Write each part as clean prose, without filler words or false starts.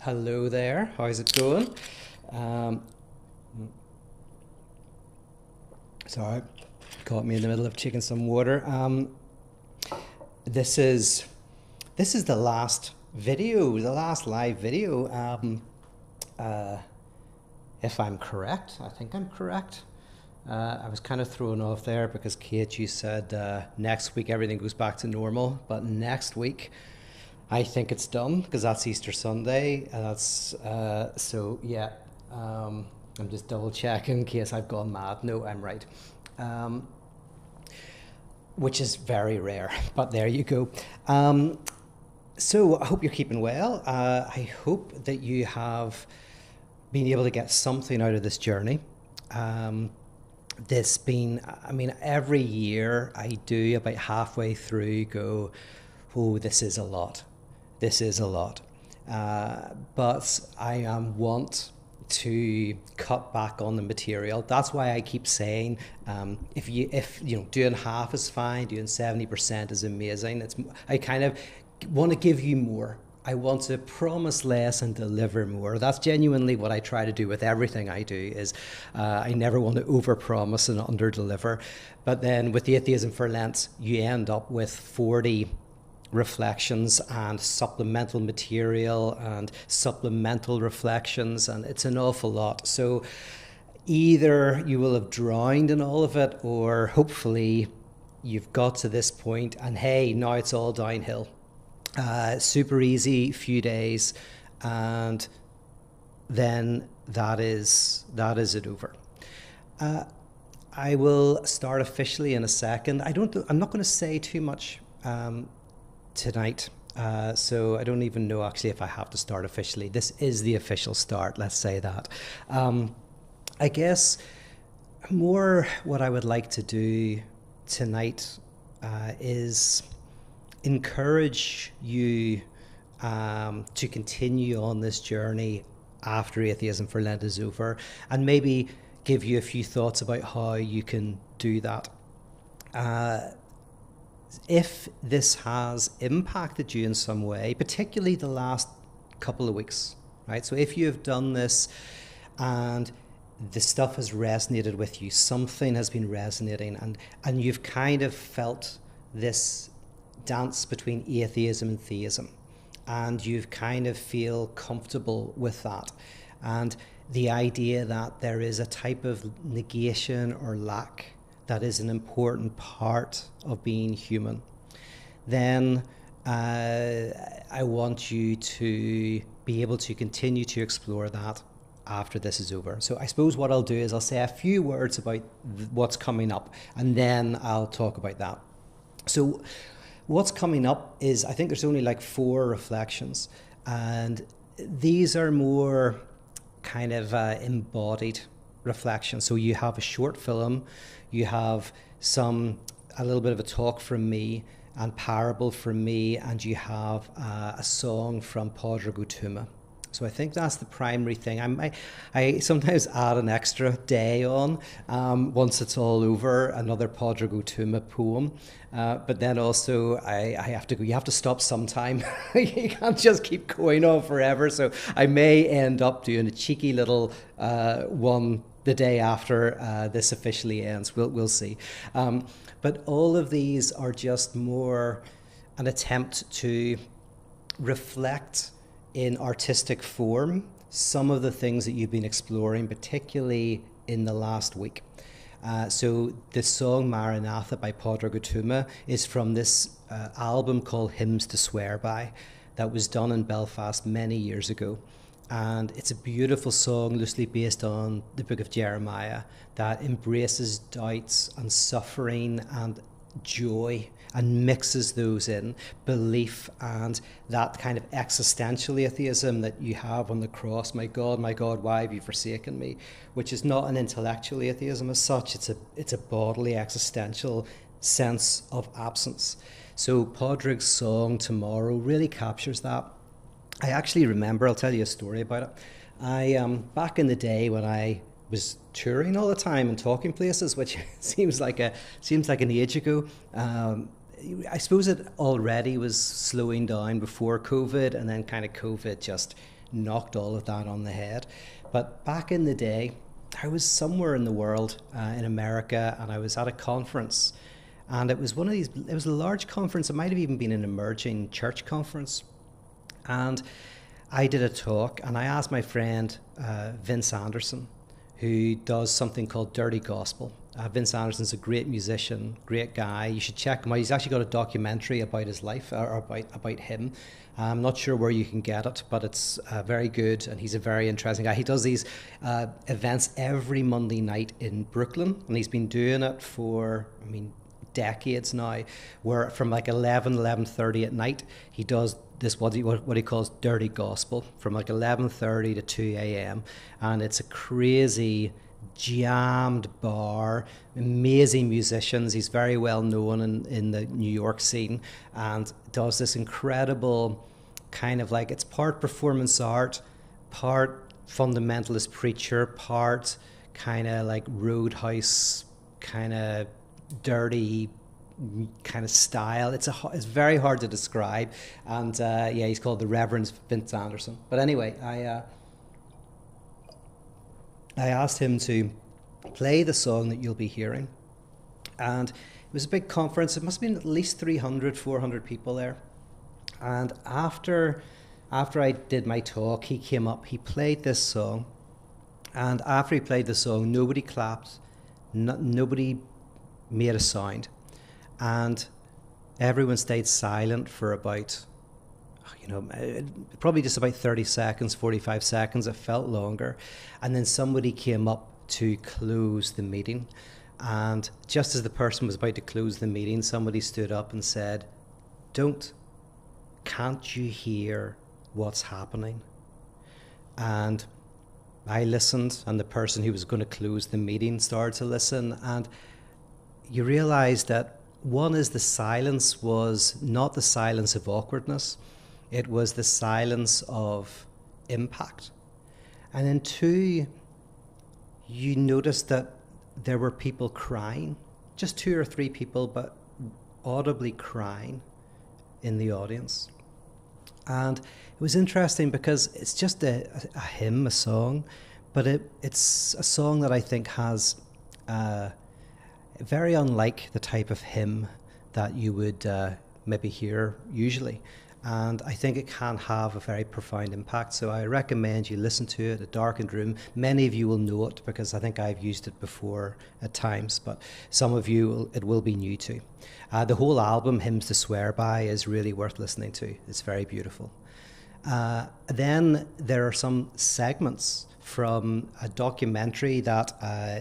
Hello there, how's it going? Um, Sorry, caught me in the middle of taking some water. This is the last video, the last live video. If I'm correct, I think I'm correct. I was kind of thrown off there because Kate, you said next week everything goes back to normal, but next week I think it's done because that's Easter Sunday. That's so yeah. I'm just double checking in case I've gone mad. No, I'm right. Which is very rare, but there you go. So I hope you're keeping well. I hope that you have been able to get something out of this journey. Every year I do about halfway through go, oh, this is a lot. This is a lot. But I want to cut back on the material. That's why I keep saying, if doing half is fine, doing 70% is amazing. I kind of want to give you more. I want to promise less and deliver more. That's genuinely what I try to do with everything I do. Is I never want to overpromise and underdeliver. But then with the Atheism for Lent, you end up with 40 reflections and supplemental material and supplemental reflections, and it's an awful lot. So either you will have drowned in all of it, or hopefully you've got to this point and hey, now it's all downhill. Super easy, few days, and then that is it over. I will start officially in a second. I'm not going to say too much tonight, so I don't even know actually if I have to start officially. This is the official start, let's say that. I guess more what I would like to do tonight is encourage you to continue on this journey after Atheism for Lent is over, and maybe give you a few thoughts about how you can do that. If this has impacted you in some way, particularly the last couple of weeks, right? So if you have done this and the stuff has resonated with you, something has been resonating, and you've kind of felt this dance between atheism and theism, and you've kind of feel comfortable with that, and the idea that there is a type of negation or lack that is an important part of being human, then I want you to be able to continue to explore that after this is over. So I suppose what I'll do is I'll say a few words about what's coming up, and then I'll talk about that. So what's coming up is, I think there's only like 4 reflections, and these are more kind of embodied reflections. So you have a short film, you have a little bit of a talk from me and parable from me, and you have a song from Padre Gutuma. So I think that's the primary thing. I sometimes add an extra day on once it's all over, another Padre Gutuma poem. But then also you have to stop sometime. You can't just keep going on forever. So I may end up doing a cheeky little one the day after this officially ends. We'll see. But all of these are just more an attempt to reflect in artistic form some of the things that you've been exploring, particularly in the last week. So the song Maranatha by Padre Gutuma is from this album called Hymns to Swear By that was done in Belfast many years ago. And it's a beautiful song loosely based on the book of Jeremiah that embraces doubts and suffering and joy and mixes those in, belief and that kind of existential atheism that you have on the cross. My God, why have you forsaken me? Which is not an intellectual atheism as such. It's a bodily existential sense of absence. So Padraig's song Tomorrow really captures that. I actually remember, I'll tell you a story about it. Back in the day when I was touring all the time and talking places, which seems like an age ago. I suppose it already was slowing down before COVID, and then kind of COVID just knocked all of that on the head. But back in the day, I was somewhere in the world, in America, and I was at a conference. And it was one of these, it was a large conference. It might have even been an emerging church conference. And I did a talk, and I asked my friend, Vince Anderson, who does something called Dirty Gospel. Vince Anderson's a great musician, great guy. You should check him out. He's actually got a documentary about his life, or about him. I'm not sure where you can get it, but it's very good, and he's a very interesting guy. He does these events every Monday night in Brooklyn, and he's been doing it for, decades now, where from like 11:30 at night, he does this what he calls Dirty Gospel from like 11:30 to 2 a.m. and it's a crazy jammed bar, amazing musicians. He's very well known in the New York scene, and does this incredible kind of like, it's part performance art, part fundamentalist preacher, part kind of like Roadhouse kind of dirty kind of style. It's very hard to describe, and he's called the Reverend Vince Anderson. But anyway, I asked him to play the song that you'll be hearing, and it was a big conference. It must have been at least 300, 400 people there. And after I did my talk, he came up, he played this song, and after he played the song, nobody clapped, nobody made a sound, and everyone stayed silent for about, probably just about 30 seconds, 45 seconds. It felt longer. And then somebody came up to close the meeting. And just as the person was about to close the meeting, somebody stood up and said, can't you hear what's happening? And I listened, and the person who was going to close the meeting started to listen. And you realize that one is, the silence was not the silence of awkwardness. It was the silence of impact. And then two, you noticed that there were people crying, just 2 or 3 people, but audibly crying in the audience. And it was interesting because it's just a hymn, a song, but it's a song that I think has very unlike the type of hymn that you would maybe hear usually. And I think it can have a very profound impact. So I recommend you listen to it, A Darkened Room. Many of you will know it because I think I've used it before at times, but some of you, it will be new to. The whole album, Hymns to Swear By, is really worth listening to. It's very beautiful. Then there are some segments from a documentary that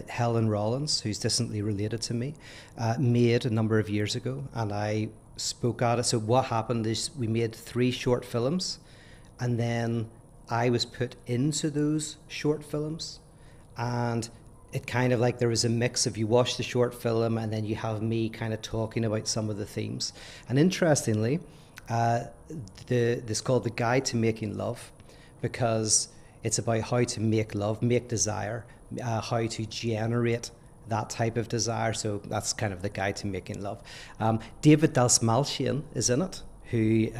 Helen Rollins, who's distantly related to me, made a number of years ago, and I spoke at it. So what happened is we made 3 short films, and then I was put into those short films, and it kind of like there was a mix of, you watch the short film and then you have me kind of talking about some of the themes. And interestingly, this called The Guide to Making Love, because it's about how to make love, make desire, how to generate that type of desire. So that's kind of the guide to making love. David Dalsmalchian is in it, who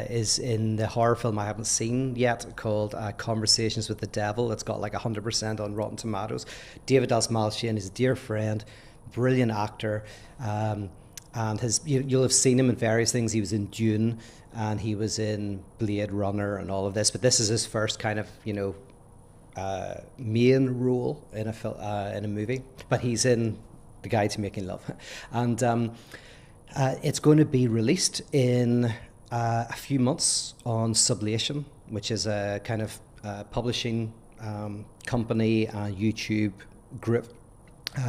is in the horror film I haven't seen yet called Conversations with the Devil. It's got like 100% on Rotten Tomatoes. David Dalsmalchian is a dear friend, brilliant actor, and you'll have seen him in various things. He was in Dune, and he was in Blade Runner and all of this, but this is his first kind of, main role in a movie, but he's in The Guide to Making Love. And it's going to be released in a few months on Sublation, which is a kind of publishing company, YouTube group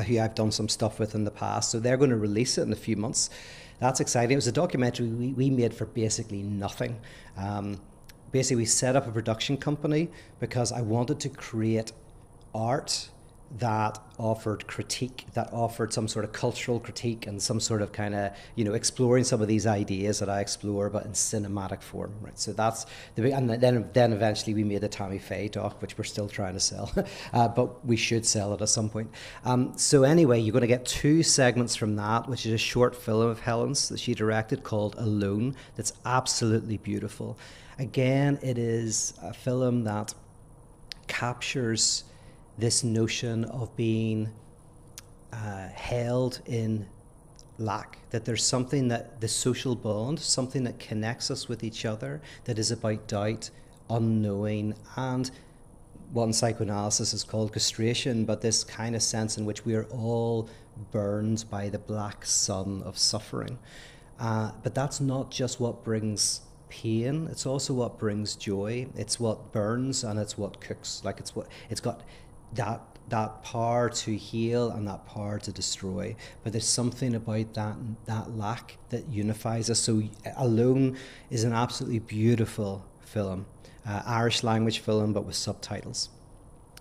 who I've done some stuff with in the past. So they're going to release it in a few months. That's exciting. It was a documentary we made for basically nothing. Basically, we set up a production company because I wanted to create art that offered critique, that offered some sort of cultural critique and some sort of kind of, exploring some of these ideas that I explore, but in cinematic form, right? So that's the big, and then eventually we made the Tammy Faye doc, which we're still trying to sell, but we should sell it at some point. So anyway, you're going to get 2 segments from that, which is a short film of Helen's that she directed called Alone, that's absolutely beautiful. Again, it is a film that captures this notion of being held in lack, that there's something that the social bond, something that connects us with each other, that is about doubt, unknowing, and what in psychoanalysis is called castration, but this kind of sense in which we are all burned by the black sun of suffering. But that's not just what brings pain, it's also what brings joy. It's what burns and it's what cooks. Like it's got that power to heal and that power to destroy. But there's something about that lack that unifies us. So Alone is an absolutely beautiful film, Irish language film, but with subtitles.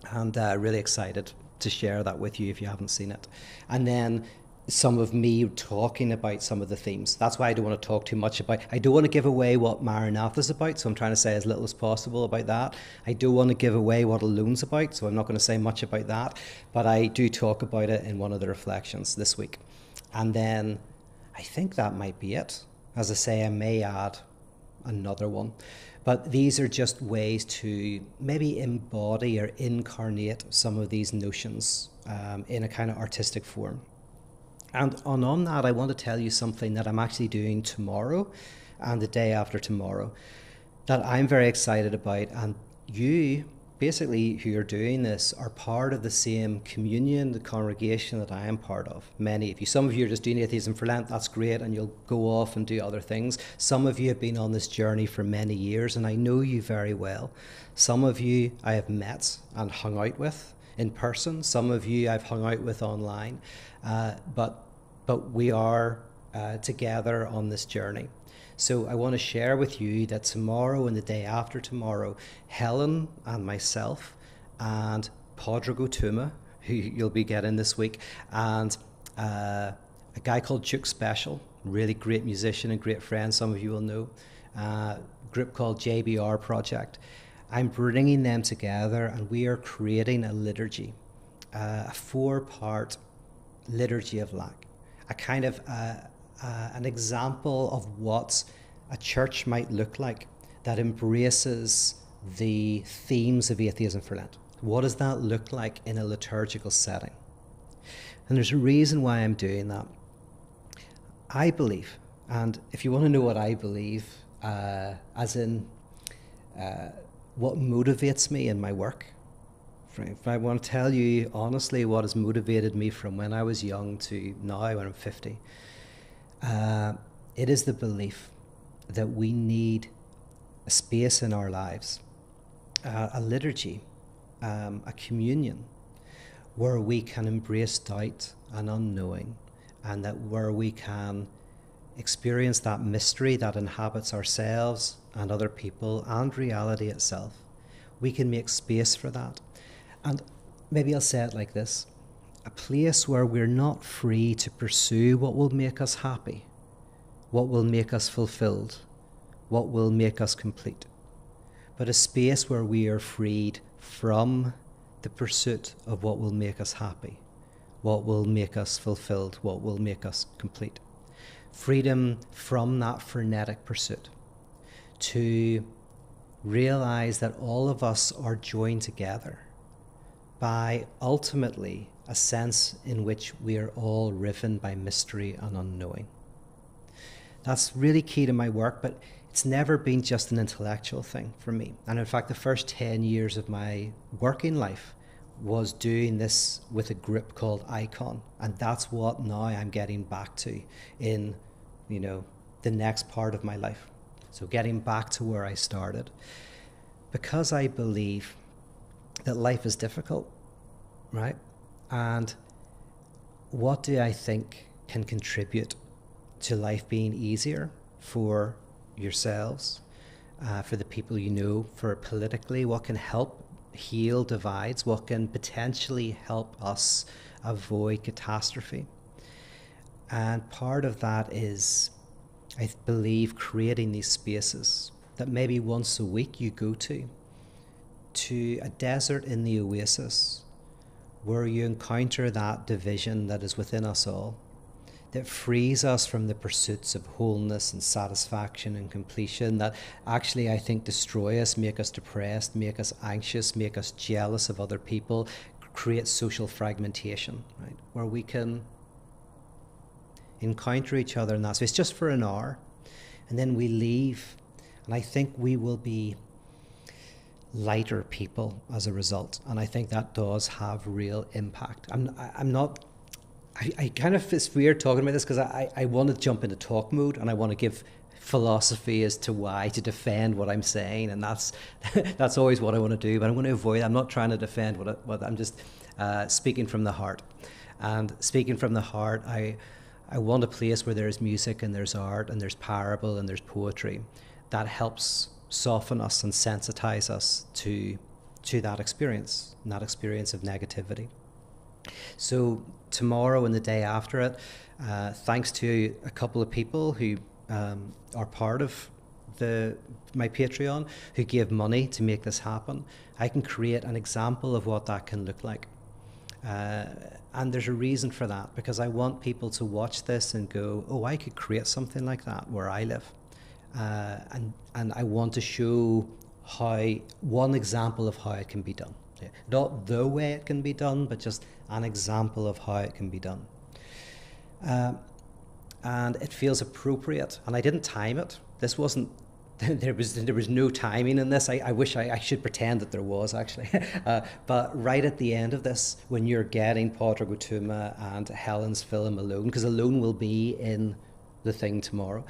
And really excited to share that with you if you haven't seen it. And then some of me talking about some of the themes. That's why I don't want to talk too much about. I don't want to give away what Maranatha is about, so I'm trying to say as little as possible about that. I don't want to give away what Alone's about, so I'm not going to say much about that. But I do talk about it in one of the reflections this week. And then I think that might be it. As I say, I may add another one. But these are just ways to maybe embody or incarnate some of these notions in a kind of artistic form. And on that, I want to tell you something that I'm actually doing tomorrow and the day after tomorrow that I'm very excited about. And you, basically, who are doing this, are part of the same communion, the congregation that I am part of. Many of you. Some of you are just doing Atheism for Lent. That's great, and you'll go off and do other things. Some of you have been on this journey for many years, and I know you very well. Some of you I have met and hung out with in person. Some of you I've hung out with online. But we are together on this journey. So I want to share with you that tomorrow and the day after tomorrow, Helen and myself and Padraig O'Tuma, who you'll be getting this week, and a guy called Duke Special, really great musician and great friend, some of you will know, a group called JBR Project. I'm bringing them together and we are creating a liturgy, a 4-part liturgy of lack, a kind of an example of what a church might look like that embraces the themes of Atheism for Lent. What does that look like in a liturgical setting? And there's a reason why I'm doing that. I believe, and if you want to know what I believe, as in what motivates me in my work, if I want to tell you honestly what has motivated me from when I was young to now when I'm 50, it is the belief that we need a space in our lives, a liturgy, a communion, where we can embrace doubt and unknowing, and that where we can experience that mystery that inhabits ourselves and other people and reality itself. We can make space for that. And maybe I'll say it like this: a place where we're not free to pursue what will make us happy, what will make us fulfilled, what will make us complete, but a space where we are freed from the pursuit of what will make us happy, what will make us fulfilled, what will make us complete. Freedom from that frenetic pursuit, to realize that all of us are joined together by ultimately a sense in which we are all riven by mystery and unknowing. That's really key to my work, but it's never been just an intellectual thing for me. And in fact, the first 10 years of my working life was doing this with a group called Icon. And that's what now I'm getting back to in, the next part of my life. So getting back to where I started. Because I believe that life is difficult, right? And what do I think can contribute to life being easier for yourselves, for the people you know, for politically, what can help heal divides, what can potentially help us avoid catastrophe. And part of that is, I believe, creating these spaces that maybe once a week you go to a desert in the oasis, where you encounter that division that is within us all, that frees us from the pursuits of wholeness and satisfaction and completion that actually, I think, destroy us, make us depressed, make us anxious, make us jealous of other people, create social fragmentation, right? Where we can encounter each other in that space just for an hour, and then we leave, and I think we will be lighter people as a result, and I think that does have real impact. I kind of, it's weird talking about this because I want to jump into talk mode, and I want to give philosophy as to why, to defend what I'm saying, and that's that's always what I want to do, but I'm going to avoid. I'm not trying to defend what I'm just speaking from the heart. And speaking from the heart, I want a place where there's music and there's art and there's parable and there's poetry that helps soften us and sensitize us to that experience of negativity. So tomorrow and the day after it, thanks to a couple of people who are part of my Patreon, who gave money to make this happen, I can create an example of what that can look like. And there's a reason for that, because I want people to watch this and go, oh, I could create something like that where I live. And I want to show one example of how it can be done. Yeah. Not the way it can be done, but just an example of how it can be done. And it feels appropriate. And I didn't time it. This wasn't, there was no timing in this. I wish I should pretend that there was, actually. But right at the end of this, when you're getting Pádraig Ó Tuama and Helen's film Alone, because Alone will be in the thing tomorrow,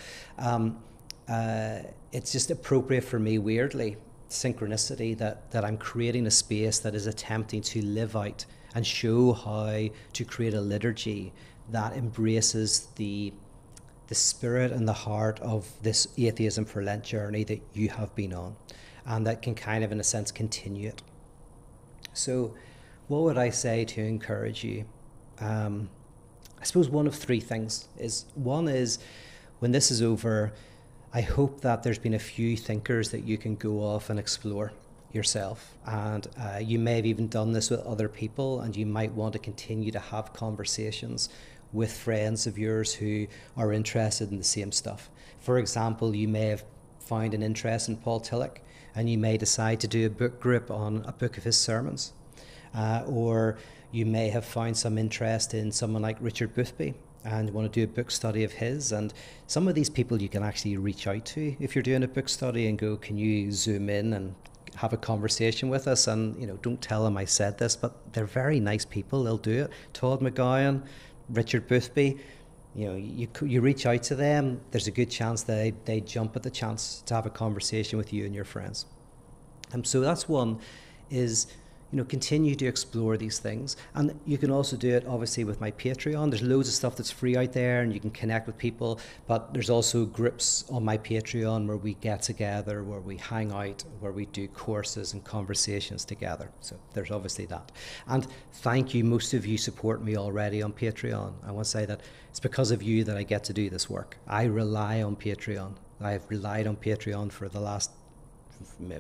it's just appropriate for me, weirdly, synchronicity, that I'm creating a space that is attempting to live out and show how to create a liturgy that embraces the spirit and the heart of this Atheism for Lent journey that you have been on, and that can kind of, in a sense, continue it. So what would I say to encourage you? I suppose one of three things is, one is, when this is over, I hope that there's been a few thinkers that you can go off and explore yourself. And you may have even done this with other people, and you might want to continue to have conversations with friends of yours who are interested in the same stuff. For example, you may have found an interest in Paul Tillich, and you may decide to do a book group on a book of his sermons. Or you may have found some interest in someone like Richard Boothby and want to do a book study of his. And some of these people you can actually reach out to if you're doing a book study and go, can you zoom in and have a conversation with us? And, don't tell them I said this, but they're very nice people. They'll do it. Todd McGowan, Richard Boothby, you reach out to them, there's a good chance they jump at the chance to have a conversation with you and your friends. So that's one, is continue to explore these things. And you can also do it, obviously, with my Patreon. There's loads of stuff that's free out there, and you can connect with people, but there's also groups on my Patreon where we get together, where we hang out, where we do courses and conversations together. So there's obviously that. And thank you, most of you support me already on Patreon. I want to say that it's because of you that I get to do this work. I rely on Patreon. I've relied on Patreon for the last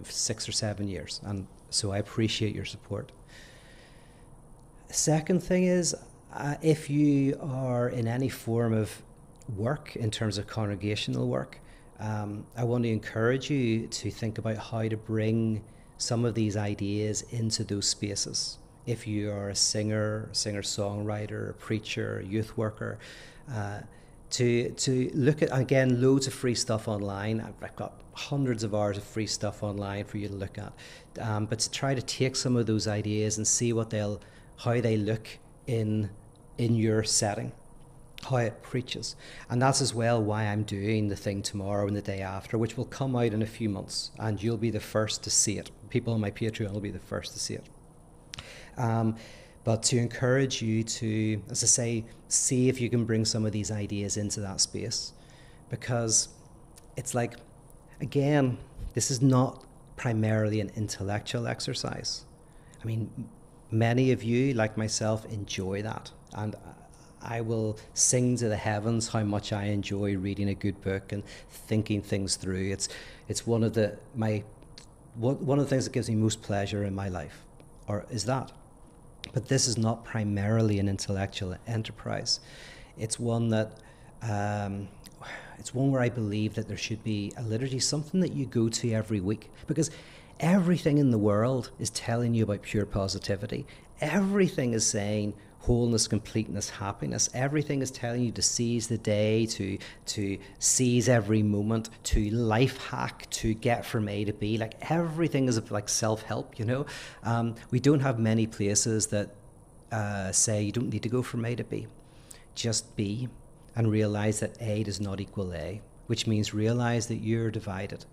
6 or 7 years, and so I appreciate your support. Second thing is, if you are in any form of work in terms of congregational work, I want to encourage you to think about how to bring some of these ideas into those spaces. If you are a singer-songwriter, a preacher, a youth worker, to look at, again, loads of free stuff online. I've got hundreds of hours of free stuff online for you to look at, but to try to take some of those ideas and see how they look in your setting, how it preaches. And that's as well why I'm doing the thing tomorrow and the day after, which will come out in a few months, and you'll be the first to see it. People on my Patreon will be the first to see it. But to encourage you to, as I say, see if you can bring some of these ideas into that space. Because it's like, again, this is not primarily an intellectual exercise. I mean, many of you, like myself, enjoy that. And I will sing to the heavens how much I enjoy reading a good book and thinking things through. It's one of the things that gives me most pleasure in my life, or is that. But this is not primarily an intellectual enterprise. It's one that it's one where I believe that there should be a liturgy, something that you go to every week, because everything in the world is telling you about pure positivity. Everything is saying wholeness, completeness, happiness. Everything is telling you to seize the day, to seize every moment, to life hack, to get from A to B. Like everything is like self-help, you know. We don't have many places that say you don't need to go from A to B. Just be, and realize that A does not equal A, which means realize that you're divided,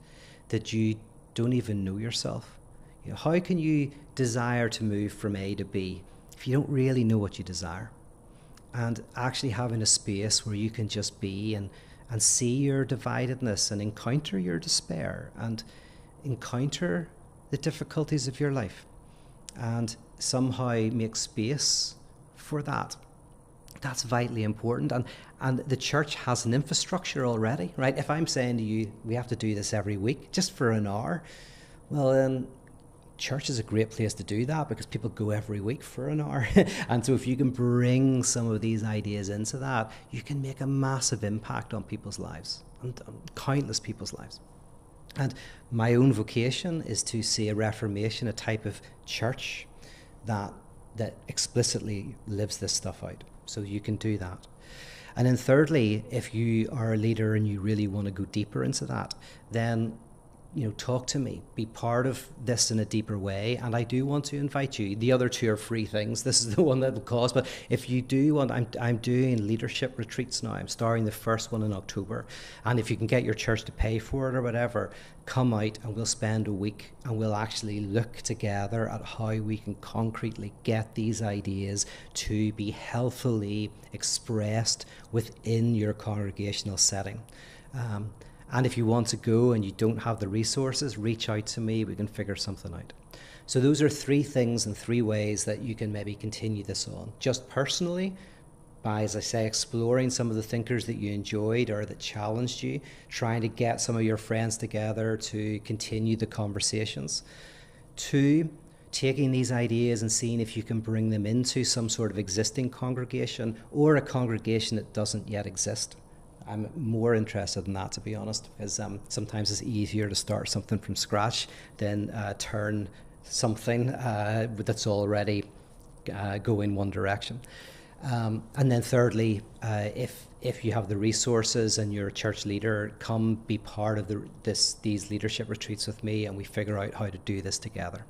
that you don't even know yourself. You know, how can you desire to move from A to B if you don't really know what you desire? And actually having a space where you can just be and see your dividedness and encounter your despair and encounter the difficulties of your life and somehow make space for that. That's vitally important. And the church has an infrastructure already, right? If I'm saying to you, we have to do this every week just for an hour, well then church is a great place to do that because people go every week for an hour. And so if you can bring some of these ideas into that, you can make a massive impact on people's lives and on countless people's lives. And my own vocation is to see a Reformation, a type of church that explicitly lives this stuff out. So you can do that. And then thirdly, if you are a leader and you really want to go deeper into that, then talk to me, be part of this in a deeper way. And I do want to invite you. The other two are free things. This is the one that will cost. But if you do want, I'm doing leadership retreats now. I'm starting the first one in October. And if you can get your church to pay for it or whatever, come out and we'll spend a week and we'll actually look together at how we can concretely get these ideas to be healthily expressed within your congregational setting. And if you want to go and you don't have the resources, reach out to me. We can figure something out. So those are three things and three ways that you can maybe continue this on. Just personally, by, as I say, exploring some of the thinkers that you enjoyed or that challenged you, trying to get some of your friends together to continue the conversations. 2, taking these ideas and seeing if you can bring them into some sort of existing congregation or a congregation that doesn't yet exist. I'm more interested in that, to be honest, because sometimes it's easier to start something from scratch than turn something that's already going one direction. And then thirdly, if you have the resources and you're a church leader, come be part of these leadership retreats with me and we figure out how to do this together.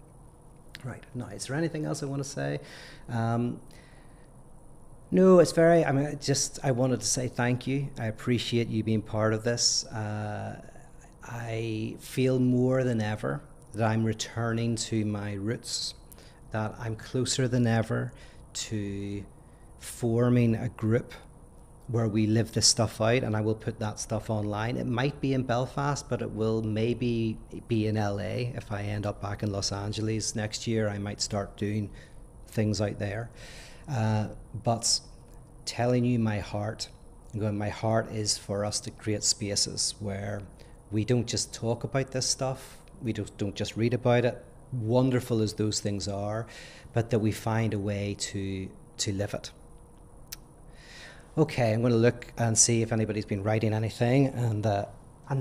Right, now, is there anything else I want to say? No, it's I wanted to say thank you. I appreciate you being part of this. I feel more than ever that I'm returning to my roots, that I'm closer than ever to forming a group where we live this stuff out, and I will put that stuff online. It might be in Belfast, but it will maybe be in LA. If I end up back in Los Angeles next year, I might start doing things out there. But telling you my heart is for us to create spaces where we don't just talk about this stuff, we don't just read about it, wonderful as those things are, but that we find a way to live it. Okay, I'm going to look and see if anybody's been writing anything, and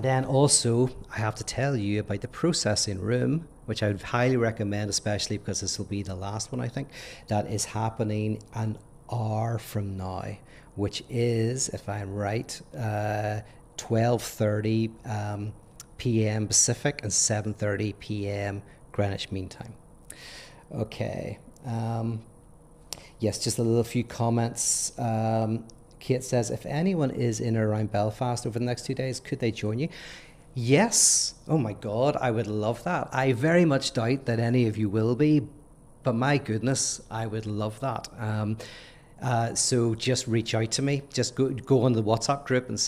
then also I have to tell you about the processing room, which I would highly recommend, especially because this will be the last one, I think, that is happening an hour from now, which is, if I'm right, 12:30 p.m. Pacific and 7:30 p.m. Greenwich Mean Time. Okay. Yes, just a little few comments. Kate says, if anyone is in or around Belfast over the next 2 days, could they join you? Yes. Oh my God, I would love that. I very much doubt that any of you will be, but my goodness, I would love that. So just reach out to me. Just go on the WhatsApp group and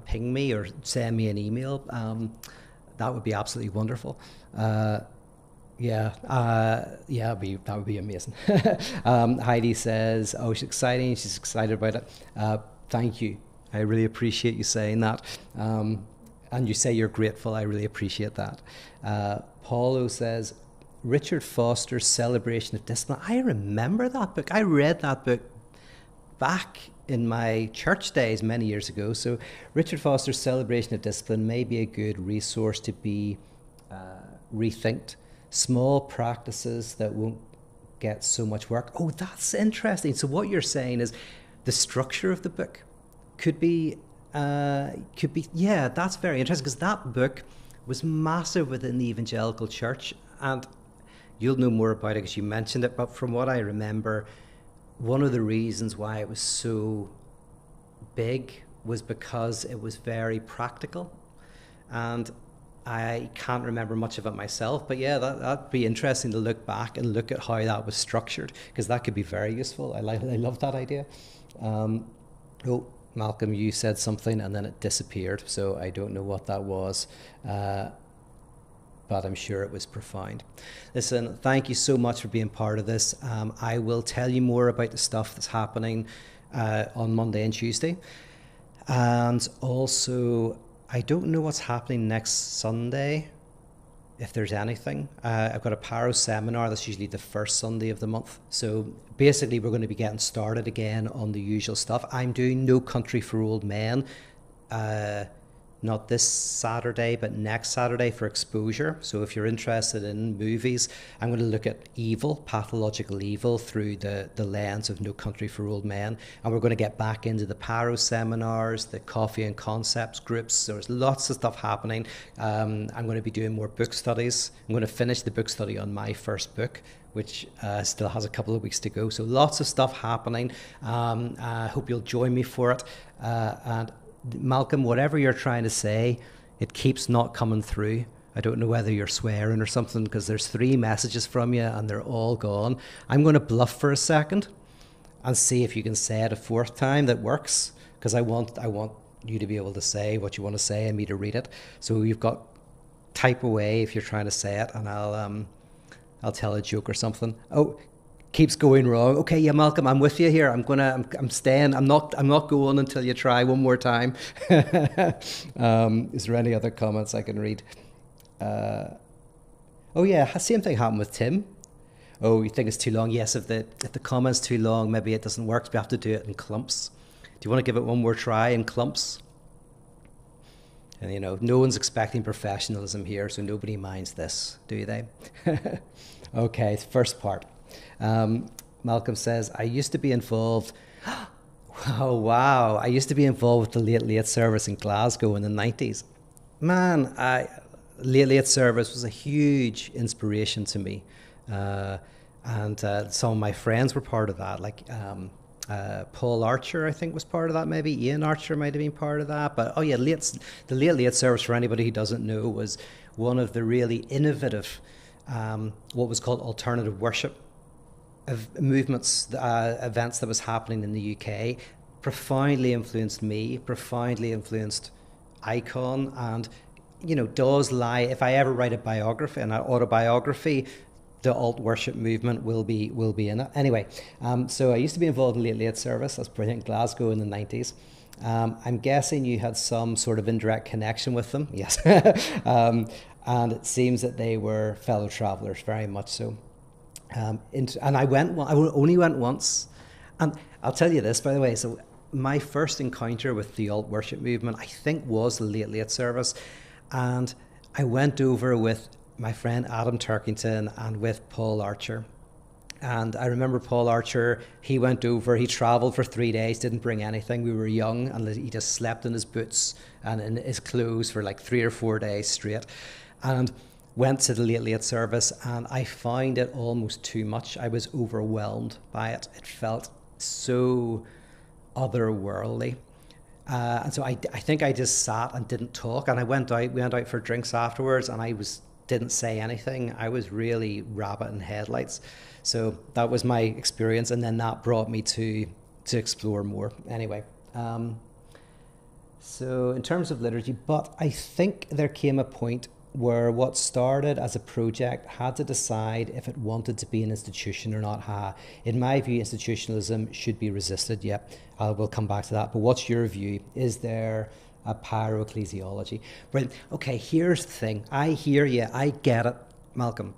ping me or send me an email. That would be absolutely wonderful. Yeah, that would be amazing. Heidi says, "Oh, she's exciting. She's excited about it." Thank you. I really appreciate you saying that. And you say you're grateful. I really appreciate that. Paulo says, Richard Foster's Celebration of Discipline. I remember that book. I read that book back in my church days many years ago. So Richard Foster's Celebration of Discipline may be a good resource to be rethinked. Small practices that won't get so much work. Oh, that's interesting. So what you're saying is the structure of the book could be, yeah, that's very interesting, because that book was massive within the evangelical church, and you'll know more about it because you mentioned it, but from what I remember, one of the reasons why it was so big was because it was very practical, and I can't remember much of it myself, but yeah, that'd be interesting to look back and look at how that was structured, because that could be very useful. I love that idea. Oh, Malcolm, you said something and then it disappeared, so I don't know what that was, but I'm sure it was profound. Listen, thank you so much for being part of this. I will tell you more about the stuff that's happening on Monday and Tuesday, and also I don't know what's happening next Sunday, if there's anything. I've got a Paro seminar that's usually the first Sunday of the month. So basically we're going to be getting started again on the usual stuff. I'm doing No Country for Old Men, not this Saturday, but next Saturday for exposure. So if you're interested in movies, I'm going to look at evil, pathological evil, through the lens of No Country for Old Men. And we're going to get back into the Paro seminars, the Coffee and Concepts groups. So there's lots of stuff happening. I'm going to be doing more book studies. I'm going to finish the book study on my first book, which still has a couple of weeks to go. So lots of stuff happening. I hope you'll join me for it. And Malcolm, whatever you're trying to say, it keeps not coming through. I don't know whether you're swearing or something, because there's 3 messages from you and they're all gone. I'm going to bluff for a second and see if you can say it a 4th time that works, because I want you to be able to say what you want to say and me to read it. So you've got, type away if you're trying to say it, and I'll tell a joke or something. Oh, keeps going wrong. Okay, yeah, Malcolm, I'm with you here. I'm staying. I'm not going until you try one more time. Is there any other comments I can read? Oh yeah, same thing happened with Tim. Oh, you think it's too long? Yes, if the comment's too long, maybe it doesn't work. So we have to do it in clumps. Do you want to give it one more try in clumps? And no one's expecting professionalism here, so nobody minds this, do they? Okay, first part. Malcolm says, I used to be involved. Oh, wow. I used to be involved with the late service in Glasgow in the 90s. Man, late service was a huge inspiration to me. And some of my friends were part of that, like Paul Archer, I think, was part of that. Maybe Ian Archer might have been part of that. But oh yeah, the late service, for anybody who doesn't know, was one of the really innovative, what was called alternative worship movements, events that was happening in the UK. Profoundly influenced me, profoundly influenced Icon, and does lie. If I ever write a biography, an autobiography, the alt worship movement will be in it. Anyway, so I used to be involved in late service. That's brilliant. Glasgow in the 90s. I'm guessing you had some sort of indirect connection with them. Yes. And it seems that they were fellow travelers, very much so. And I only went once. And I'll tell you this, by the way. So my first encounter with the alt worship movement, I think, was the late service. And I went over with my friend Adam Turkington and with Paul Archer. And I remember Paul Archer, he went over, he travelled for 3 days, didn't bring anything. We were young, and he just slept in his boots and in his clothes for like 3 or 4 days straight. And went to the late service, and I found it almost too much. I was overwhelmed by it. It felt so otherworldly. And so I think I just sat and didn't talk. And we went out for drinks afterwards, and didn't say anything. I was really rabbit in headlights. So that was my experience, and then that brought me to explore more. Anyway, so in terms of liturgy, but I think there came a point where what started as a project had to decide if it wanted to be an institution or not. In my view, institutionalism should be resisted. Yep, we'll come back to that. But what's your view? Is there a pyroecclesiology? Brilliant. Okay, here's the thing. I hear you. I get it, Malcolm.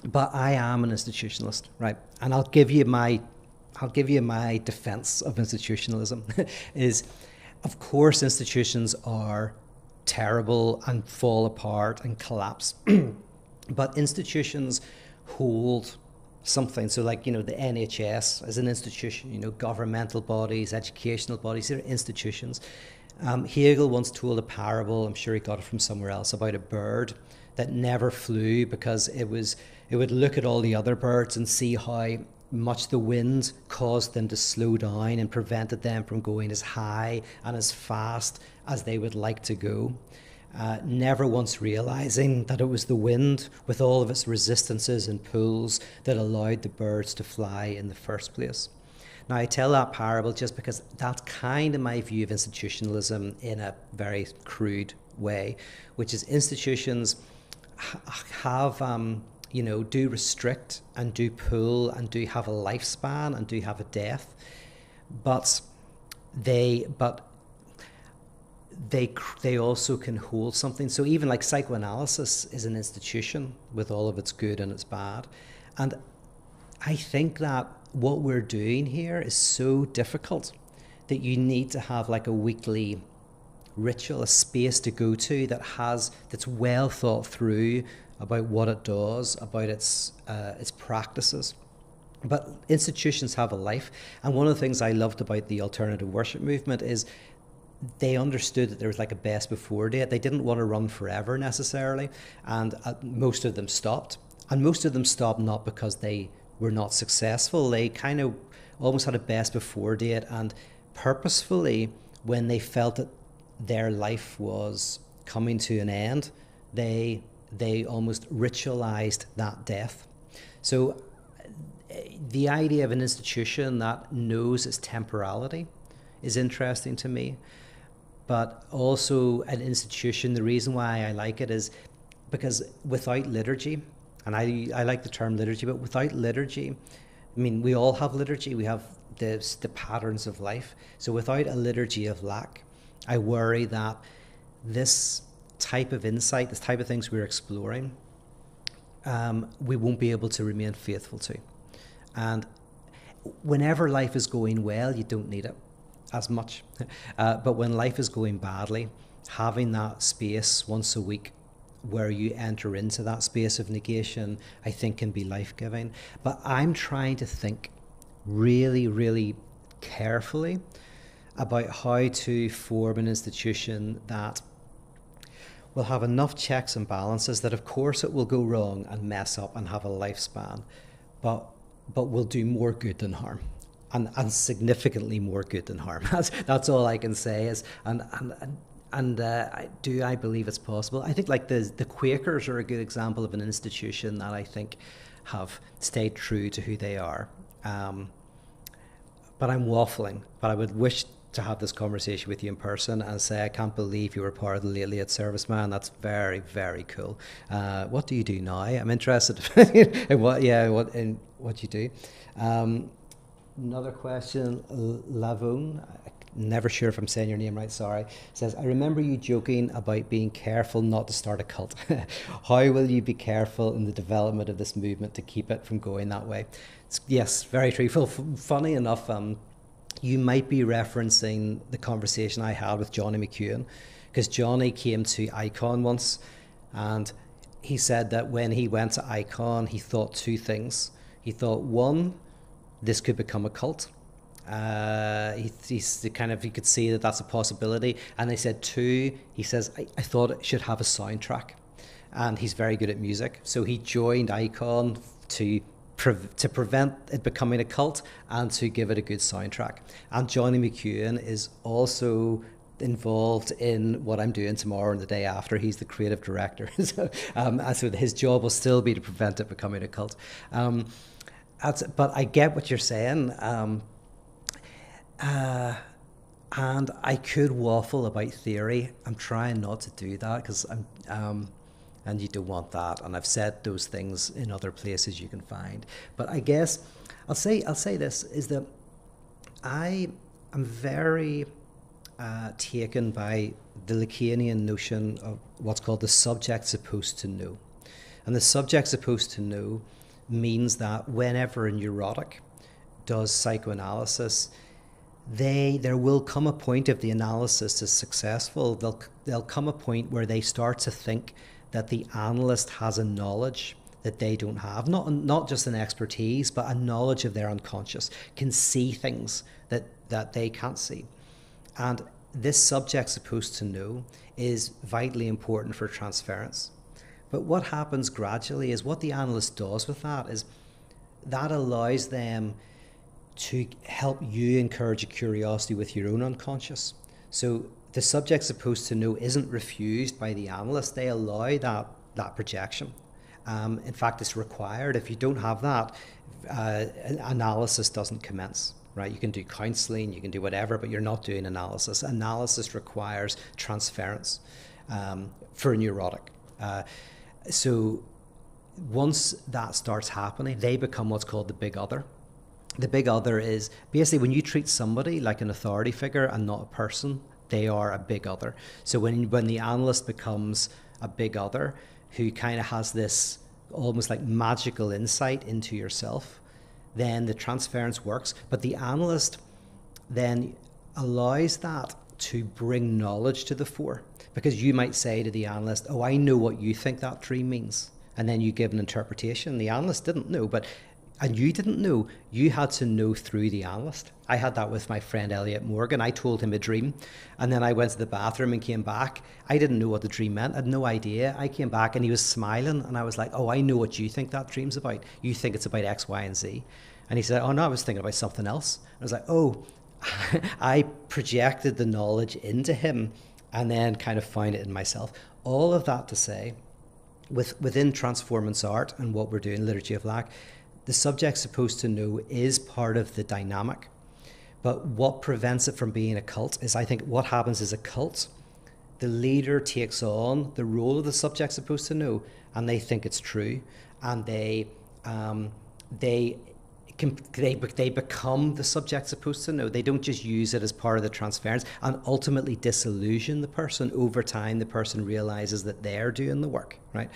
But I am an institutionalist, right? And I'll give you my defense of institutionalism. Is, of course, institutions are terrible and fall apart and collapse. But institutions hold something. So like, the NHS is an institution, governmental bodies, educational bodies, they're institutions. Hegel once told a parable, I'm sure he got it from somewhere else, about a bird that never flew because it would look at all the other birds and see how much the wind caused them to slow down and prevented them from going as high and as fast as they would like to go, never once realizing that it was the wind with all of its resistances and pulls that allowed the birds to fly in the first place. Now, I tell that parable just because that's kind of my view of institutionalism in a very crude way, which is institutions have do restrict and do pull and do have a lifespan and do have a death, but they also can hold something. So even like psychoanalysis is an institution with all of its good and its bad. And I think that what we're doing here is so difficult that you need to have like a weekly ritual, a space to go to that's well thought through about what it does, about its practices. But institutions have a life, and one of the things I loved about the alternative worship movement is they understood that there was like a best before date. They didn't want to run forever necessarily, and most of them stopped. And most of them stopped not because they were not successful. They kind of almost had a best before date, and purposefully, when they felt that their life was coming to an end, they almost ritualized that death. So the idea of an institution that knows its temporality is interesting to me. But also an institution, the reason why I like it is because without liturgy, and I like the term liturgy, but without liturgy, I mean, we all have liturgy, we have the patterns of life. So without a liturgy of lack, I worry that this type of insight, this type of things we're exploring, we won't be able to remain faithful to. And whenever life is going well, you don't need it as much. But when life is going badly, having that space once a week where you enter into that space of negation, I think can be life-giving. But I'm trying to think really, really carefully about how to form an institution that will have enough checks and balances that of course it will go wrong and mess up and have a lifespan, but will do more good than harm, and significantly more good than harm. That's all I can say is, do I believe it's possible? I think like the Quakers are a good example of an institution that I think have stayed true to who they are. But I'm waffling, but I would wish to have this conversation with you in person and say, I can't believe you were part of the Late Late Service, man. That's very, very cool. What do you do now? I'm interested in what you do. Another question, Lavone, never sure if I'm saying your name right, sorry, says, I remember you joking about being careful not to start a cult. How will you be careful in the development of this movement to keep it from going that way? Yes, very true. Funny enough, you might be referencing the conversation I had with Johnny McEwen, because Johnny came to Icon once, and he said that when he went to Icon, he thought two things. He thought, one, this could become a cult. He could see that that's a possibility. And he said, two, he says, I thought it should have a soundtrack. And he's very good at music. So he joined Icon to prevent it becoming a cult and to give it a good soundtrack. And Johnny McEwen is also involved in what I'm doing tomorrow and the day after. He's the creative director. So his job will still be to prevent it becoming a cult. But I get what you're saying. And I could waffle about theory. I'm trying not to do that because and you don't want that. And I've said those things in other places you can find. But I guess I'll say this, is that I am very taken by the Lacanian notion of what's called the subject supposed to know. And the subject supposed to know means that whenever a neurotic does psychoanalysis, there will come a point, if the analysis is successful, there'll come a point where they start to think that the analyst has a knowledge that they don't have, not just an expertise, but a knowledge of their unconscious, can see things that they can't see. And this subject supposed to know is vitally important for transference. But what happens gradually is, what the analyst does with that is that allows them to help you encourage a curiosity with your own unconscious. So the subject supposed to know isn't refused by the analyst. They allow that projection. In fact, it's required. If you don't have that, analysis doesn't commence, right? You can do counseling, you can do whatever, but you're not doing analysis. Analysis requires transference for a neurotic. So once that starts happening, they become what's called the big other. The big other is basically when you treat somebody like an authority figure and not a person, they are a big other. So when the analyst becomes a big other who kind of has this almost like magical insight into yourself, then the transference works. But the analyst then allows that to bring knowledge to the fore. Because you might say to the analyst, oh, I know what you think that dream means. And then you give an interpretation. The analyst didn't know, and you didn't know. You had to know through the analyst. I had that with my friend Elliot Morgan. I told him a dream, and then I went to the bathroom and came back. I didn't know what the dream meant. I had no idea. I came back and he was smiling, and I was like, oh, I know what you think that dream's about. You think it's about X, Y, and Z. And he said, oh, no, I was thinking about something else. I was like, oh, I projected the knowledge into him and then kind of found it in myself. All of that to say, within transformance art and what we're doing, Liturgy of Lack, the subject supposed to know is part of the dynamic. But what prevents it from being a cult is, I think what happens is a cult, the leader takes on the role of the subject supposed to know, and they think it's true, and they become the subject supposed to know. They don't just use it as part of the transference and ultimately disillusion the person. Over time, the person realizes that they're doing the work, right?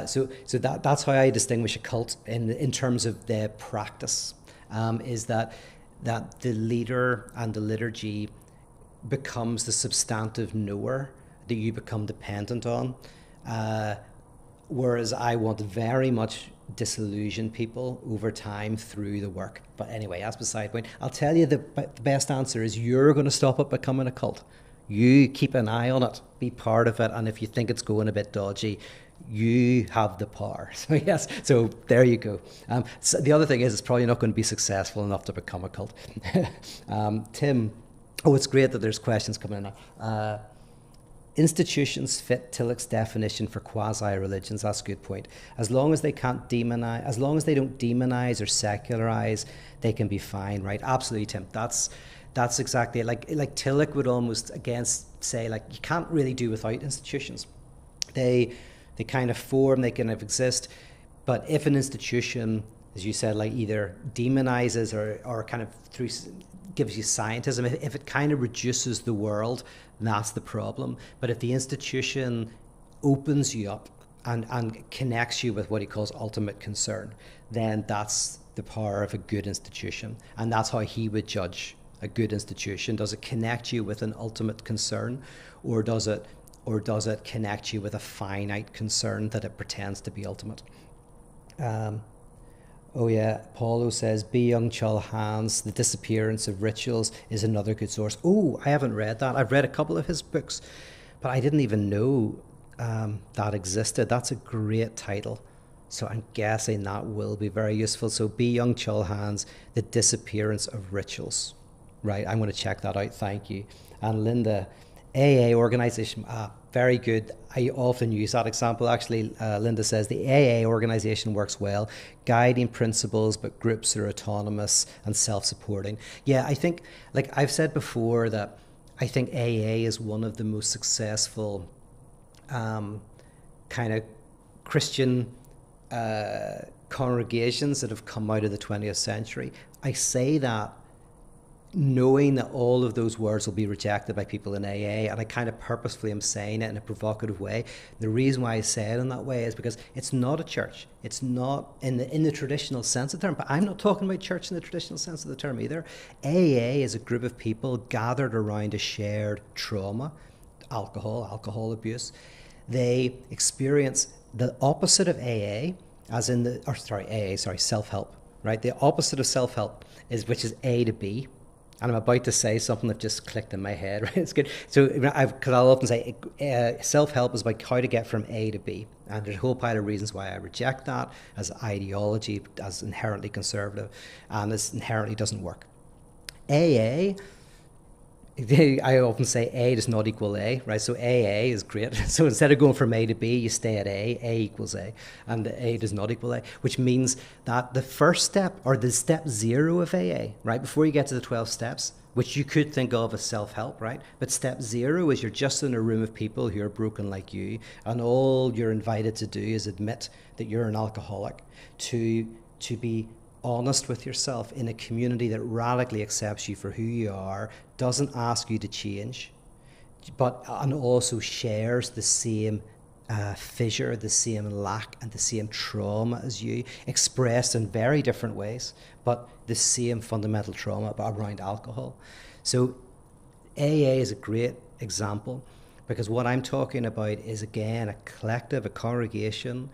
So that's how I distinguish a cult in terms of their practice, is that the leader and the liturgy becomes the substantive knower that you become dependent on, whereas I want to very much disillusion people over time through the work. But anyway, that's beside the point. I'll tell you the best answer is you're going to stop it becoming a cult. You keep an eye on it, be part of it, and if you think it's going a bit dodgy, you have the power. So yes, so there you go. So the other thing is, it's probably not going to be successful enough to become a cult. Tim, it's great that there's questions coming in now. Institutions fit Tillich's definition for quasi-religions. That's a good point. As long as they can't demonize, as long as they don't demonize or secularize, they can be fine, right? Absolutely, Tim. That's exactly it. Like Tillich would almost again say, like, you can't really do without institutions. They kind of form, they kind of exist. But if an institution, as you said, like either demonizes or kind of through gives you scientism, if it kind of reduces the world, that's the problem. But if the institution opens you up and connects you with what he calls ultimate concern, then that's the power of a good institution. And that's how he would judge a good institution. Does it connect you with an ultimate concern, or does it connect you with a finite concern that it pretends to be ultimate? Oh yeah, Paulo says, B. Young Chul Han's The Disappearance of Rituals is another good source. Oh, I haven't read that. I've read a couple of his books, but I didn't even know that existed. That's a great title. So I'm guessing that will be very useful. So B. Young Chul Han's The Disappearance of Rituals. Right, I'm going to check that out. Thank you. And Linda, AA organization, very good. I often use that example. Actually, Linda says the AA organization works well, guiding principles, but groups are autonomous and self-supporting. Yeah, I think, like I've said before, that I think AA is one of the most successful kind of Christian congregations that have come out of the 20th century. I say that knowing that all of those words will be rejected by people in AA, and I kind of purposefully am saying it in a provocative way. The reason why I say it in that way is because it's not a church. It's not in the traditional sense of the term, but I'm not talking about church in the traditional sense of the term either. AA is a group of people gathered around a shared trauma, alcohol abuse. They experience the opposite of AA, self-help, right? The opposite of self-help which is A to B. And I'm about to say something that just clicked in my head, right? It's good. So, because I'll often say self-help is about how to get from A to B. And there's a whole pile of reasons why I reject that as ideology, as inherently conservative, and this inherently doesn't work. AA, I often say A does not equal A, right? So AA is great. So instead of going from A to B, you stay at A equals A, and A does not equal A, which means that the first step, or the step 0 of AA, right, before you get to the 12 steps, which you could think of as self-help, right? But step 0 is you're just in a room of people who are broken like you, and all you're invited to do is admit that you're an alcoholic, to be honest with yourself in a community that radically accepts you for who you are, doesn't ask you to change, and also shares the same fissure, the same lack and the same trauma as you, expressed in very different ways, but the same fundamental trauma around alcohol. So AA is a great example, because what I'm talking about is, again, a collective, a congregation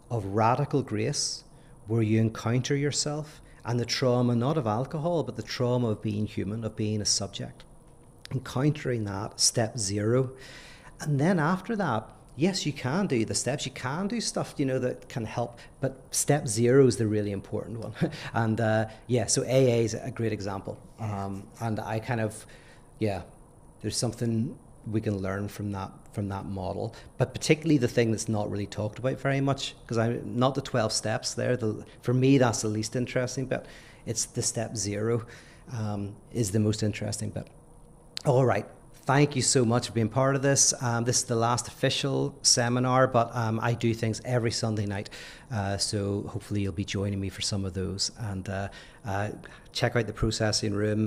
of radical grace, where you encounter yourself and the trauma, not of alcohol, but the trauma of being human, of being a subject. Encountering that, step 0. And then after that, yes, you can do the steps, you can do stuff, that can help, but step 0 is the really important one. And so AA is a great example. And I kind of, there's something we can learn from that model, but particularly the thing that's not really talked about very much, because I'm not the 12 steps there. For me, that's the least interesting bit. It's the step 0 is the most interesting bit. All right. Thank you so much for being part of this. This is the last official seminar, but I do things every Sunday night. So hopefully you'll be joining me for some of those. And check out the processing room.